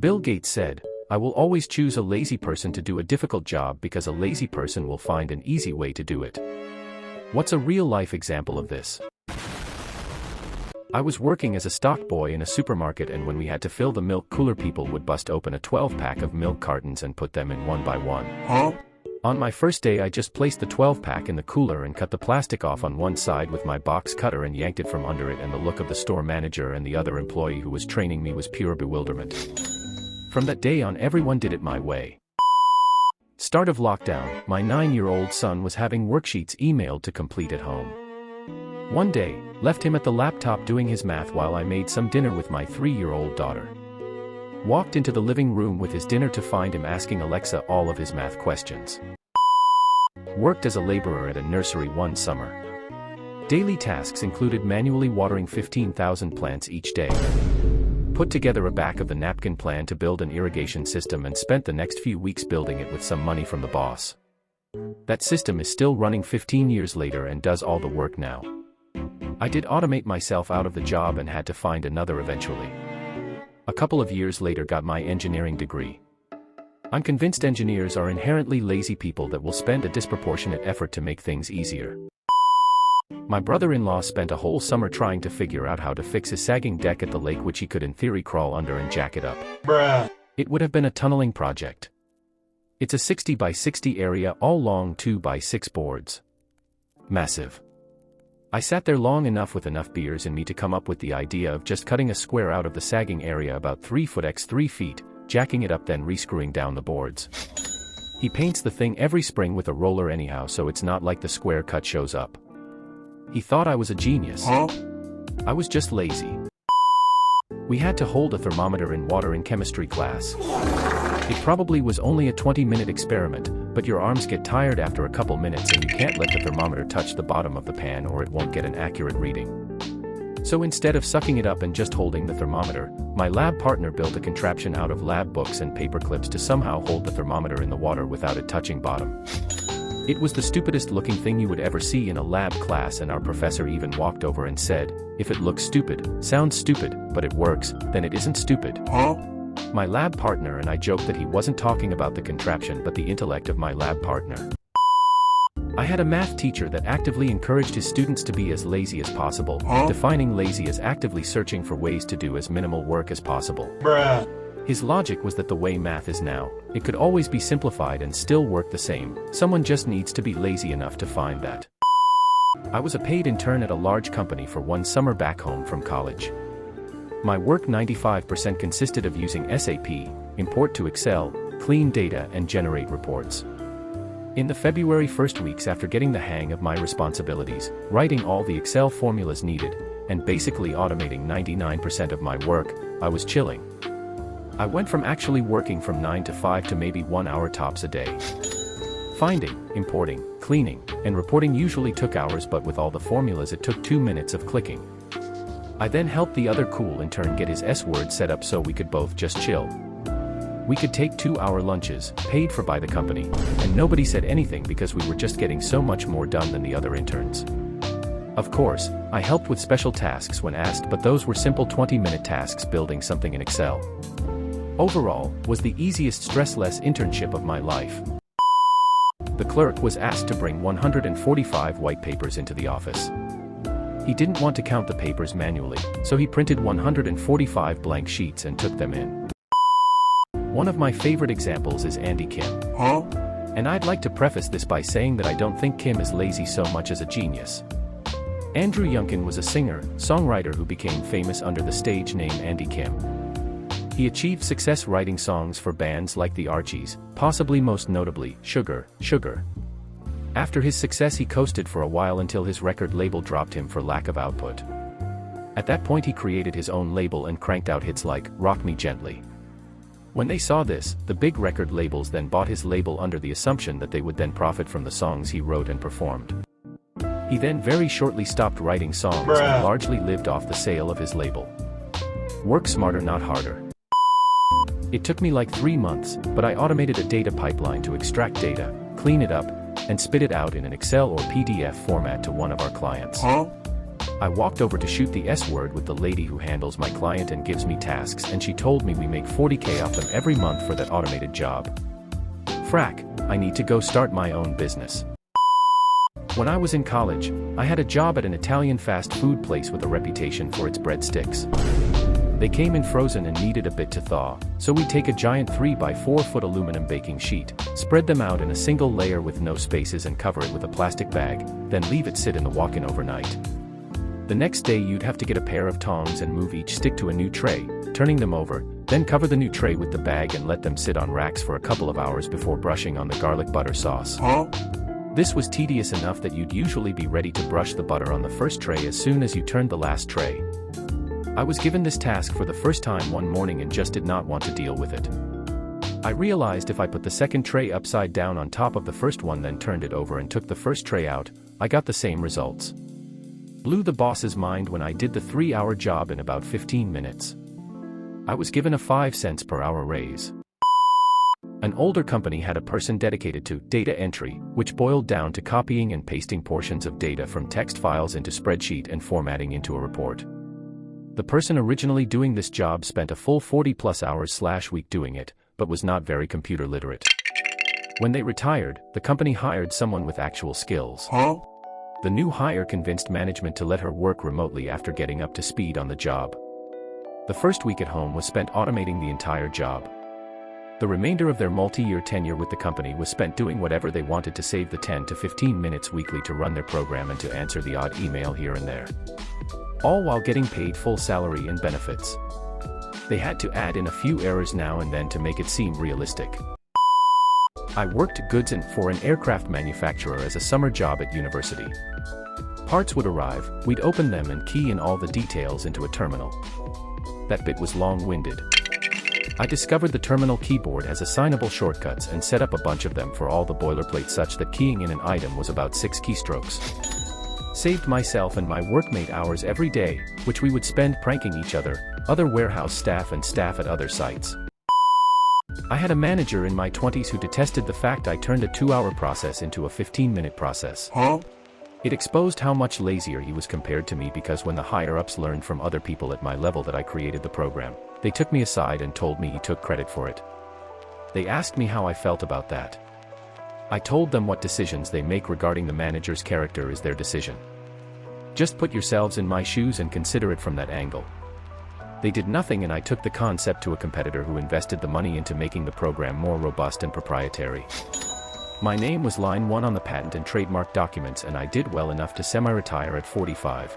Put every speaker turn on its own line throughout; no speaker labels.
Bill Gates said, "I will always choose a lazy person to do a difficult job because a lazy person will find an easy way to do it." What's a real-life example of this? I was working as a stock boy in a supermarket, and when we had to fill the milk cooler, people would bust open a 12-pack of milk cartons and put them in one by one. On my first day, I just placed the 12-pack in the cooler and cut the plastic off on one side with my box cutter and yanked it from under it, and the look of the store manager and the other employee who was training me was pure bewilderment. From that day on, everyone did it my way. Start of lockdown, my 9-year-old son was having worksheets emailed to complete at home. One day, left him at the laptop doing his math while I made some dinner with my 3-year-old daughter. Walked into the living room with his dinner to find him asking Alexa all of his math questions. Worked as a laborer at a nursery one summer. Daily tasks included manually watering 15,000 plants each day. Put together a back of the napkin plan to build an irrigation system and spent the next few weeks building it with some money from the boss. That system is still running 15 years later and does all the work now. I did automate myself out of the job and had to find another eventually. A couple of years later, got my engineering degree. I'm convinced engineers are inherently lazy people that will spend a disproportionate effort to make things easier. My brother-in-law spent a whole summer trying to figure out how to fix his sagging deck at the lake, which he could in theory crawl under and jack it up.
Bruh.
It would have been a tunneling project. It's a 60 by 60 area, all long 2 by 6 boards. Massive. I sat there long enough with enough beers in me to come up with the idea of just cutting a square out of the sagging area about 3 foot x 3 feet, jacking it up, then rescrewing down the boards. He paints the thing every spring with a roller anyhow, so it's not like the square cut shows up. He thought I was a genius. I was just lazy. We had to hold a thermometer in water in chemistry class. It probably was only a 20-minute experiment, but your arms get tired after a couple minutes and you can't let the thermometer touch the bottom of the pan or it won't get an accurate reading. So instead of sucking it up and just holding the thermometer, my lab partner built a contraption out of lab books and paper clips to somehow hold the thermometer in the water without it touching bottom. It was the stupidest looking thing you would ever see in a lab class, and our professor even walked over and said, "If it looks stupid, sounds stupid, but it works, then it isn't stupid." My lab partner and I joked that he wasn't talking about the contraption but the intellect of my lab partner. I had a math teacher that actively encouraged his students to be as lazy as possible, defining lazy as actively searching for ways to do as minimal work as possible.
Bruh.
His logic was that the way math is now, it could always be simplified and still work the same. Someone just needs to be lazy enough to find that. I was a paid intern at a large company for one summer back home from college. My work 95% consisted of using SAP, import to Excel, clean data and generate reports. In the February 1st weeks after getting the hang of my responsibilities, writing all the Excel formulas needed, and basically automating 99% of my work, I was chilling. I went from actually working from 9 to 5 to maybe 1 hour tops a day. Finding, importing, cleaning, and reporting usually took hours, but with all the formulas it took 2 minutes of clicking. I then helped the other cool intern get his S-word set up so we could both just chill. We could take 2-hour lunches, paid for by the company, and nobody said anything because we were just getting so much more done than the other interns. Of course, I helped with special tasks when asked, but those were simple 20-minute tasks building something in Excel. Overall, was the easiest stress-less internship of my life. The clerk was asked to bring 145 white papers into the office. He didn't want to count the papers manually, so he printed 145 blank sheets and took them in. One of my favorite examples is Andy Kim. And I'd like to preface this by saying that I don't think Kim is lazy so much as a genius. Andrew Youngkin was a singer, songwriter who became famous under the stage name Andy Kim. He achieved success writing songs for bands like the Archies, possibly most notably, Sugar, Sugar. After his success he coasted for a while until his record label dropped him for lack of output. At that point he created his own label and cranked out hits like Rock Me Gently. When they saw this, the big record labels then bought his label under the assumption that they would then profit from the songs he wrote and performed. He then very shortly stopped writing songs and largely lived off the sale of his label. Work smarter, not harder. It took me like 3 months, but I automated a data pipeline to extract data, clean it up, and spit it out in an Excel or PDF format to one of our clients. I walked over to shoot the S word with the lady who handles my client and gives me tasks, and she told me we make 40K off them every month for that automated job. Frack, I need to go start my own business. When I was in college, I had a job at an Italian fast food place with a reputation for its breadsticks. They came in frozen and needed a bit to thaw, so we'd take a giant 3x4-foot aluminum baking sheet, spread them out in a single layer with no spaces and cover it with a plastic bag, then leave it sit in the walk-in overnight. The next day you'd have to get a pair of tongs and move each stick to a new tray, turning them over, then cover the new tray with the bag and let them sit on racks for a couple of hours before brushing on the garlic butter sauce. This was tedious enough that you'd usually be ready to brush the butter on the first tray as soon as you turned the last tray. I was given this task for the first time one morning and just did not want to deal with it. I realized if I put the second tray upside down on top of the first one then turned it over and took the first tray out, I got the same results. Blew the boss's mind when I did the 3-hour job in about 15 minutes. I was given a 5 cents per hour raise. An older company had a person dedicated to data entry, which boiled down to copying and pasting portions of data from text files into spreadsheet and formatting into a report. The person originally doing this job spent a full 40+ hours/week doing it, but was not very computer literate. When they retired, the company hired someone with actual skills. The new hire convinced management to let her work remotely after getting up to speed on the job. The first week at home was spent automating the entire job. The remainder of their multi-year tenure with the company was spent doing whatever they wanted to save the 10 to 15 minutes weekly to run their program and to answer the odd email here and there. All while getting paid full salary and benefits. They had to add in a few errors now and then to make it seem realistic. I worked goods for an aircraft manufacturer as a summer job at university. Parts would arrive, we'd open them and key in all the details into a terminal. That bit was long-winded. I discovered the terminal keyboard has assignable shortcuts and set up a bunch of them for all the boilerplate such that keying in an item was about 6 keystrokes. Saved myself and my workmate hours every day, which we would spend pranking each other warehouse staff and staff at other sites. I had a manager in my 20s who detested the fact I turned a 2-hour process into a 15-minute process. It exposed how much lazier he was compared to me because when the higher-ups learned from other people at my level that I created the program, they took me aside and told me he took credit for it. They asked me how I felt about that. I told them what decisions they make regarding the manager's character is their decision. Just put yourselves in my shoes and consider it from that angle. They did nothing and I took the concept to a competitor who invested the money into making the program more robust and proprietary. My name was line 1 on the patent and trademark documents and I did well enough to semi-retire at 45.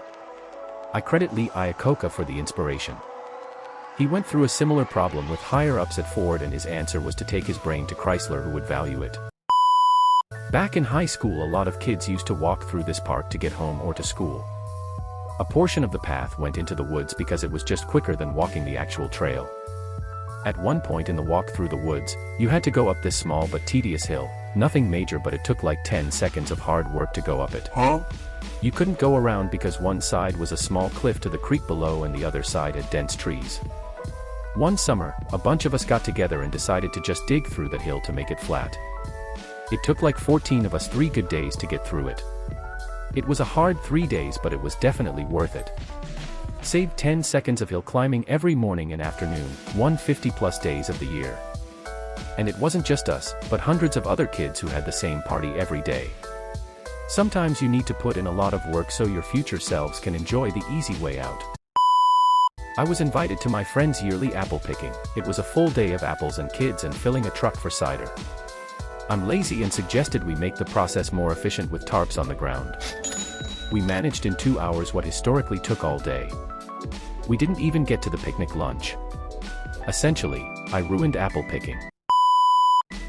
I credit Lee Iacocca for the inspiration. He went through a similar problem with higher-ups at Ford and his answer was to take his brain to Chrysler who would value it. Back in high school a lot of kids used to walk through this park to get home or to school. A portion of the path went into the woods because it was just quicker than walking the actual trail. At one point in the walk through the woods, you had to go up this small but tedious hill, nothing major but it took like 10 seconds of hard work to go up it. You couldn't go around because one side was a small cliff to the creek below and the other side had dense trees. One summer, a bunch of us got together and decided to just dig through that hill to make it flat. It took like 14 of us 3 good days to get through it. It was a hard 3 days but it was definitely worth it. Saved 10 seconds of hill climbing every morning and afternoon, 150+ days of the year. And it wasn't just us, but hundreds of other kids who had the same party every day. Sometimes you need to put in a lot of work so your future selves can enjoy the easy way out. I was invited to my friend's yearly apple picking. It was a full day of apples and kids and filling a truck for cider. I'm lazy and suggested we make the process more efficient with tarps on the ground. We managed in 2 hours what historically took all day. We didn't even get to the picnic lunch. Essentially, I ruined apple picking.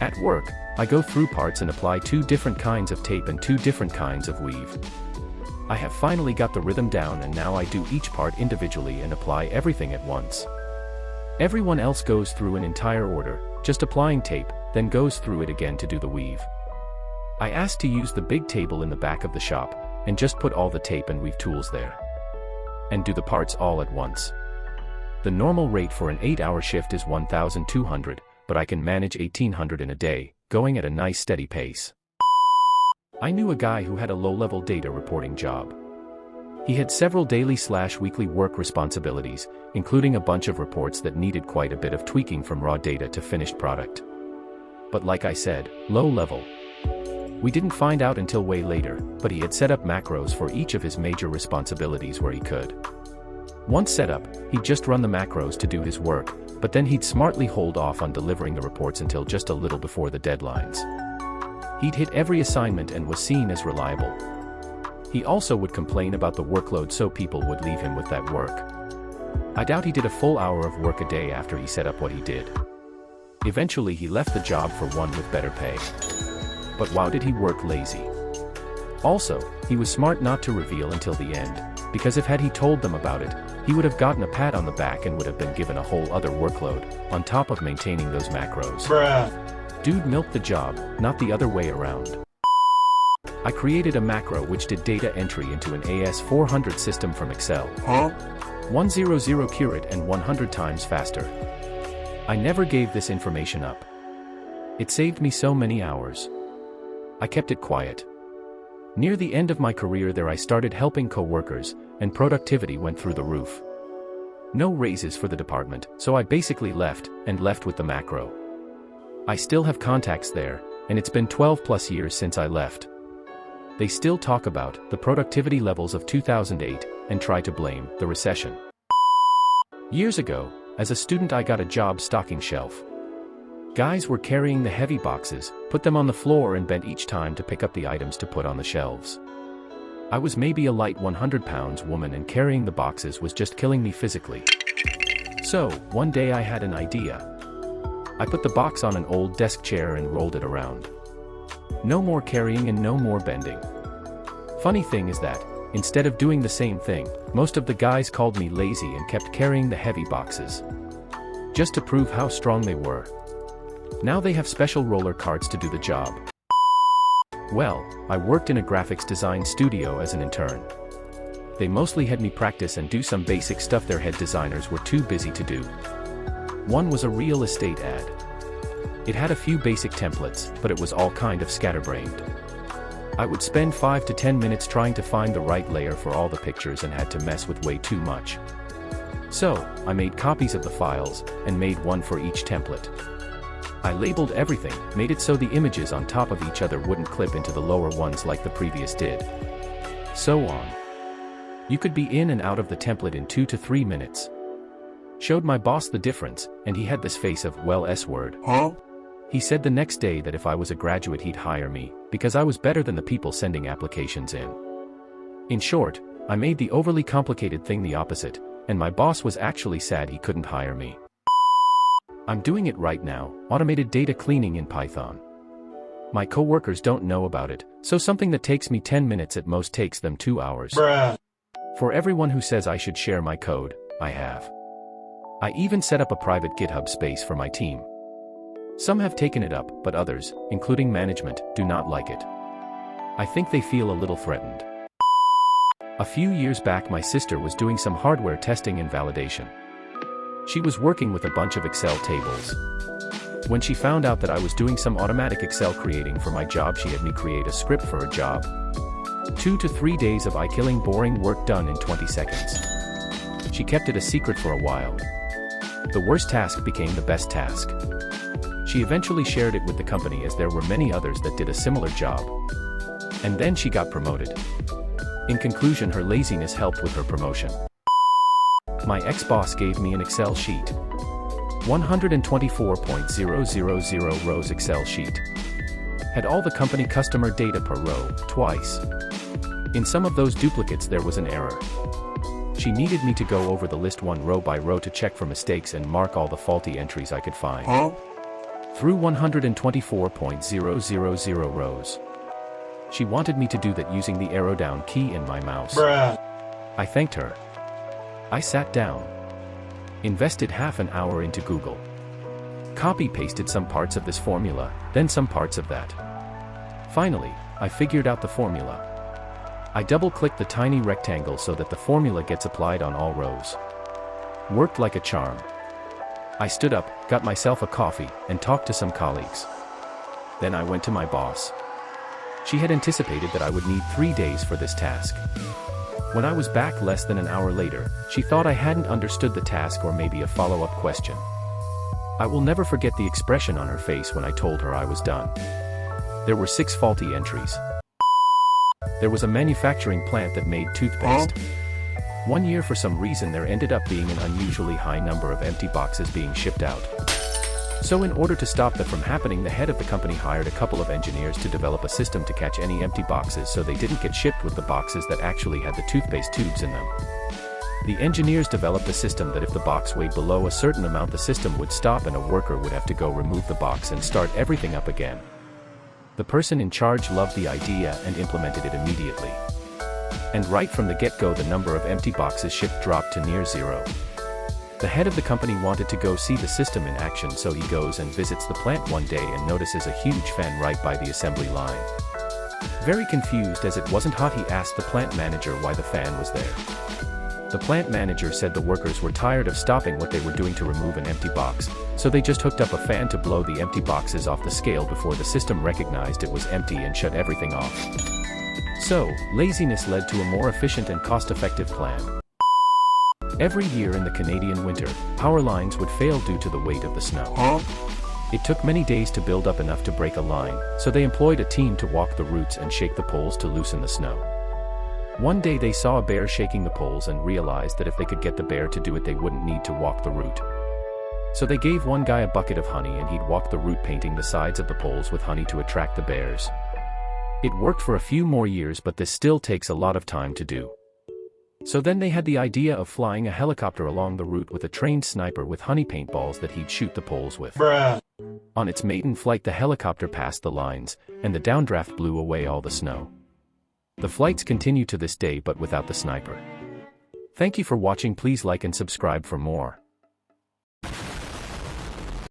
At work, I go through parts and apply 2 different kinds of tape and 2 different kinds of weave. I have finally got the rhythm down and now I do each part individually and apply everything at once. Everyone else goes through an entire order, just applying tape, then goes through it again to do the weave. I asked to use the big table in the back of the shop, and just put all the tape and weave tools there. And do the parts all at once. The normal rate for an 8-hour shift is 1,200, but I can manage 1,800 in a day, going at a nice steady pace. I knew a guy who had a low-level data reporting job. He had several daily/weekly work responsibilities, including a bunch of reports that needed quite a bit of tweaking from raw data to finished product. But like I said, low level. We didn't find out until way later, but he had set up macros for each of his major responsibilities where he could. Once set up, he'd just run the macros to do his work, but then he'd smartly hold off on delivering the reports until just a little before the deadlines. He'd hit every assignment and was seen as reliable. He also would complain about the workload so people would leave him with that work. I doubt he did a full hour of work a day after he set up what he did. Eventually he left the job for one with better pay. But wow, did he work lazy. Also, he was smart not to reveal until the end, because if he told them about it, he would have gotten a pat on the back and would have been given a whole other workload, on top of maintaining those macros. Bruh. Dude milked the job, not the other way around. I created a macro which did data entry into an AS400 system from Excel. 100 accurate and 100 times faster. I never gave this information up. It saved me so many hours. I kept it quiet. Near the end of my career there I started helping co-workers, and productivity went through the roof. No raises for the department, so I basically left with the macro. I still have contacts there, and it's been 12+ years since I left. They still talk about the productivity levels of 2008 and try to blame the recession. Years ago, as a student I got a job stocking shelf. Guys were carrying the heavy boxes, put them on the floor and bent each time to pick up the items to put on the shelves. I was maybe a light 100-pound woman and carrying the boxes was just killing me physically. So, one day I had an idea. I put the box on an old desk chair and rolled it around. No more carrying and no more bending. Funny thing is that, instead of doing the same thing, most of the guys called me lazy and kept carrying the heavy boxes. Just to prove how strong they were. Now they have special roller carts to do the job. Well, I worked in a graphics design studio as an intern. They mostly had me practice and do some basic stuff their head designers were too busy to do. One was a real estate ad. It had a few basic templates, but it was all kind of scatterbrained. I would spend 5 to 10 minutes trying to find the right layer for all the pictures and had to mess with way too much. So, I made copies of the files, and made one for each template. I labeled everything, made it so the images on top of each other wouldn't clip into the lower ones like the previous did. So on. You could be in and out of the template in 2 to 3 minutes. Showed my boss the difference, and he had this face of, well, S-word. Huh? He said the next day that if I was a graduate he'd hire me, because I was better than the people sending applications in. In short, I made the overly complicated thing the opposite, and my boss was actually sad he couldn't hire me. I'm doing it right now, automated data cleaning in Python. My coworkers don't know about it, so something that takes me 10 minutes at most takes them 2 hours. Bruh. For everyone who says I should share my code, I have. I even set up a private GitHub space for my team. Some have taken it up, but others, including management, do not like it. I think they feel a little threatened. A few years back my sister was doing some hardware testing and validation. She was working with a bunch of Excel tables. When she found out that I was doing some automatic Excel creating for my job, she had me create a script for her job. 2 to 3 days of eye-killing boring work done in 20 seconds. She kept it a secret for a while. The worst task became the best task. She eventually shared it with the company as there were many others that did a similar job. And then she got promoted. In conclusion, her laziness helped with her promotion. My ex-boss gave me an Excel sheet. 124.000 rows Excel sheet. Had all the company customer data per row, twice. In some of those duplicates there was an error. She needed me to go over the list one row by row to check for mistakes and mark all the faulty entries I could find. Huh? Through 124.000 rows. She wanted me to do that using the arrow down key in my mouse. Bruh. I thanked her. I sat down. Invested half an hour into Google. Copy-pasted some parts of this formula, then some parts of that. Finally, I figured out the formula. I double-clicked the tiny rectangle so that the formula gets applied on all rows. Worked like a charm. I stood up, got myself a coffee, and talked to some colleagues. Then I went to my boss. She had anticipated that I would need 3 days for this task. When I was back less than an hour later, she thought I hadn't understood the task or maybe a follow-up question. I will never forget the expression on her face when I told her I was done. There were 6 faulty entries. There was a manufacturing plant that made toothpaste. One year, for some reason, there ended up being an unusually high number of empty boxes being shipped out. So in order to stop that from happening, the head of the company hired a couple of engineers to develop a system to catch any empty boxes so they didn't get shipped with the boxes that actually had the toothpaste tubes in them. The engineers developed a system that if the box weighed below a certain amount, the system would stop and a worker would have to go remove the box and start everything up again. The person in charge loved the idea and implemented it immediately. And right from the get-go, the number of empty boxes shipped dropped to near zero. The head of the company wanted to go see the system in action, so he goes and visits the plant one day and notices a huge fan right by the assembly line. Very confused as it wasn't hot, he asked the plant manager why the fan was there. The plant manager said the workers were tired of stopping what they were doing to remove an empty box, so they just hooked up a fan to blow the empty boxes off the scale before the system recognized it was empty and shut everything off. So, laziness led to a more efficient and cost-effective plan. Every year in the Canadian winter, power lines would fail due to the weight of the snow. It took many days to build up enough to break a line, so they employed a team to walk the routes and shake the poles to loosen the snow. One day they saw a bear shaking the poles and realized that if they could get the bear to do it, they wouldn't need to walk the route. So they gave one guy a bucket of honey and he'd walk the route painting the sides of the poles with honey to attract the bears. It worked for a few more years, but this still takes a lot of time to do. So then they had the idea of flying a helicopter along the route with a trained sniper with honey paintballs that he'd shoot the poles with. Bruh. On its maiden flight, the helicopter passed the lines, and the downdraft blew away all the snow. The flights continue to this day, but without the sniper. Thank you for watching. Please like and subscribe for more.